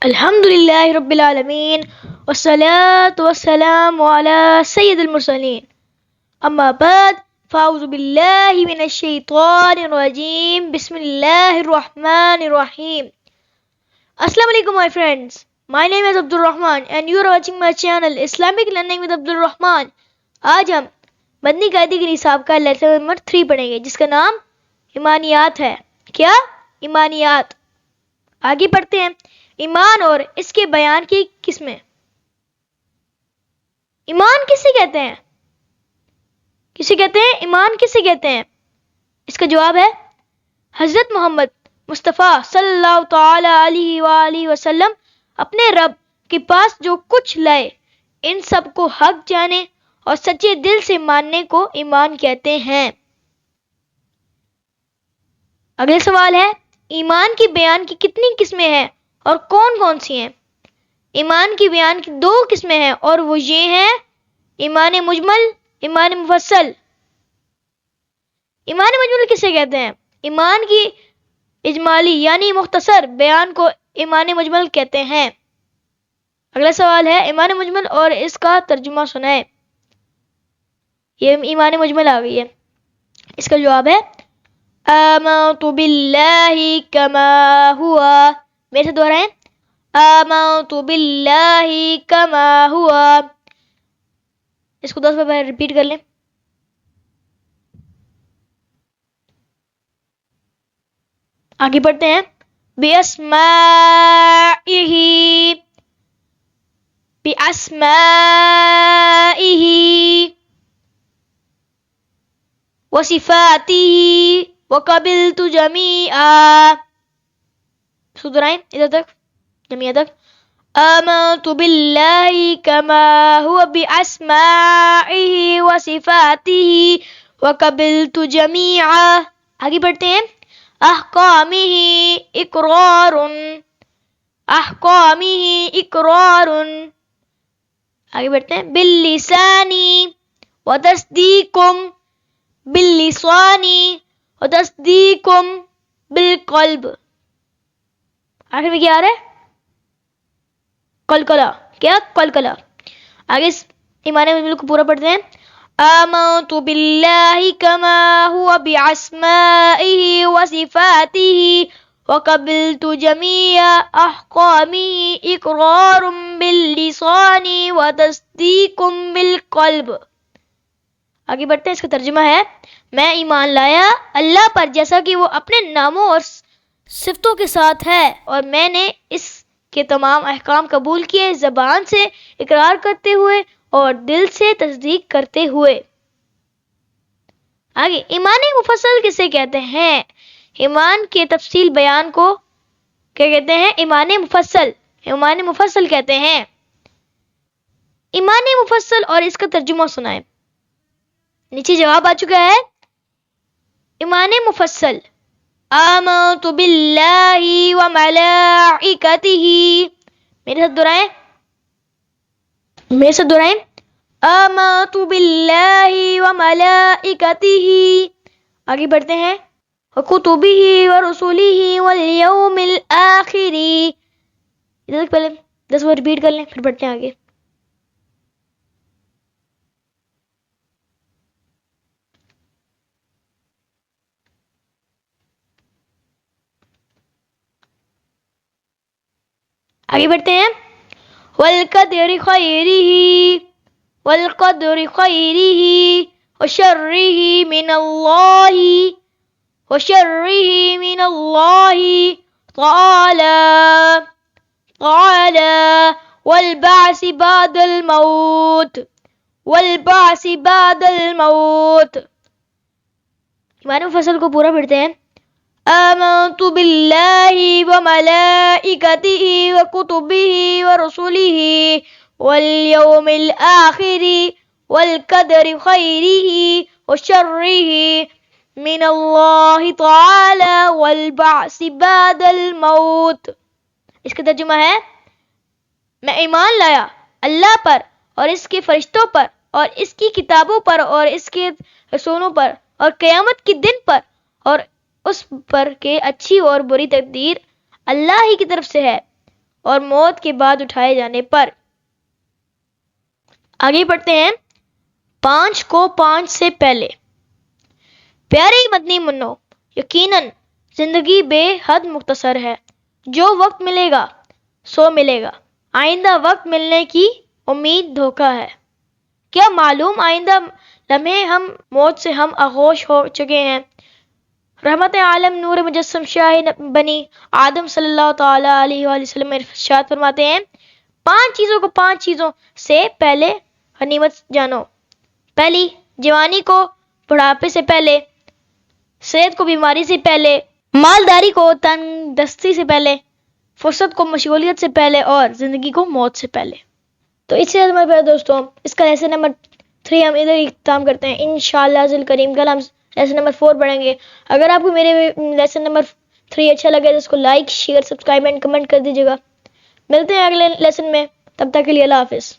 الحمد للہ رب العالمین والصلاة والسلام على سید المرسلین اما بعد فاعوذ باللہ من الشیطان الرجیم بسم اللہ الرحمن الرحیم. Assalamu alaikum my friends. My name is Abdul Rahman and you are watching my channel Islamic Learning with Abdul Rahman. آج ہم مدنی قاعدے کے نصاب کا لیسن نمبر 3 پڑھیں گے جس کا نام ایمانیات ہے. کیا؟ ایمانیات. آگے پڑھتے ہیں. ایمان اور اس کے بیان کی قسمیں. ایمان کسے کہتے ہیں؟ ایمان کسے کہتے ہیں؟ اس کا جواب ہے حضرت محمد مصطفیٰ صلی اللہ تعالی علیہ وآلہ وسلم اپنے رب کے پاس جو کچھ لائے ان سب کو حق جانے اور سچے دل سے ماننے کو ایمان کہتے ہیں. اگلا سوال ہے ایمان کی بیان کی کتنی قسمیں ہیں اور کون کون سی ہیں؟ ایمان کی بیان کی 2 قسمیں ہیں اور وہ یہ ہیں ایمان مجمل، ایمان مفصل. ایمان مجمل کسے کہتے ہیں؟ ایمان کی اجمالی یعنی مختصر بیان کو ایمان مجمل کہتے ہیں. اگلا سوال ہے ایمان مجمل اور اس کا ترجمہ سنائے. یہ ایمان مجمل آ گئی ہے. اس کا جواب ہے آمنت باللہ کما ہوا. میرے سے دوہرائیں. آمنت باللہ کما ہوا. اس کو 10 بار ریپیٹ کر لیں. آگے پڑھتے ہیں. بِأَسْمَائِهِ وَصِفَاتِهِ وَقَبِلْتُ جَمِيعًا. سدرائیں ادھر تک جميع تک. آمنت باللہ کما ہوا بِأَسْمَائِهِ وَصِفَاتِهِ وَقَبِلْتُ جَمِيعًا. آگے بڑھتے ہیں. احکامہ اقرار. آگے بڑھتے ہیں. باللسان وتصدیق بالقلب. آخر میں کیا آ رہا ہے؟ قلقلہ. کیا؟ قلقلہ. آگے اس ایمان مجمل کو پورا پڑھتے ہیں. آمنت باللہ کما ہوا بِأَسْمَائِهِ وَصِفَاتِهِ وَقَبِلْتُ جَمِيعَ أَحْكَامِهِ إِقْرَارٌ بِاللِّسَانِ وَتَصْدِيقٌ بِالْقَلْبِ. آگے بڑھتے ہیں. اس کا ترجمہ ہے میں ایمان لایا اللہ پر جیسا کہ وہ اپنے ناموں اور صفتوں کے ساتھ ہے اور میں نے اس کے تمام احکام قبول کیے زبان سے اقرار کرتے ہوئے اور دل سے تصدیق کرتے ہوئے. آگے ایمان مفصل کسے کہتے ہیں؟ ایمان کے تفصیل بیان کو کیا کہتے ہیں؟ ایمان مفصل کہتے ہیں. ایمان مفصل اور اس کا ترجمہ سنائیں. نیچے جواب آ چکا ہے. ایمان مفصل آمنت باللہ وملائکتہ. میرے ساتھ دہرائیں. آمنت باللہ وملائکتہ. آگے بڑھتے ہیں. وکتبہ ورسلہ والیوم الآخر. ادھر تک پہلے 10 بار ریپیٹ کر لیں پھر بڑھتے ہیں آگے. آگے بڑھتے ہیں. والقدر خیرہ وشرہ من اللہ تعالی والبعث بعد الموت. ایمان مفصل کو پورا پڑھتے ہیں. آمنت باللہ وملائکتہ وکتبہ ورسلہ والیوم الآخر والقدر خیرہ وشرہ من اللہ تعالی والبعث بعد الموت. اس کا ترجمہ ہے میں ایمان لایا اللہ پر اور اس کے فرشتوں پر اور اس کی کتابوں پر اور اس کے رسولوں پر اور قیامت کے دن پر اور اس پر کہ اچھی اور بری تقدیر اللہ ہی کی طرف سے ہے اور موت کے بعد اٹھائے جانے پر۔ آگے پڑھتے ہیں 5 کو 5 سے پہلے۔ پیارے مدنی منو، یقیناً زندگی بے حد مختصر ہے۔ جو وقت ملے گا سو ملے گا، آئندہ وقت ملنے کی امید دھوکہ ہے۔ کیا معلوم آئندہ لمحے ہم موت سے ہم آغوش ہو چکے ہیں۔ رحمت عالم نور مجسم شاہ بنی آدم صلی اللہ تعالی علیہ وآلہ وسلم ارشاد فرماتے ہیں 5 چیزوں کو 5 چیزوں سے پہلے غنیمت جانو۔ پہلی، جوانی کو بڑھاپے سے پہلے، صحت کو بیماری سے پہلے، مالداری کو تنگ دستی سے پہلے، فرصت کو مشغولیت سے پہلے، اور زندگی کو موت سے پہلے۔ تو اس سے ہمارے پیارے دوستوں، اس کا لیسن نمبر 3 ہم ادھر ہی اختتام کرتے ہیں۔ انشاءاللہ عز کریم کل ہم لیسن نمبر 4 پڑھیں گے۔ اگر آپ کو میرے لیسن نمبر 3 اچھا لگے تو اس کو like, share, subscribe and comment کر دیجیے گا۔ ملتے ہیں اگلے لیسن میں، تب تک کے لیے اللہ حافظ۔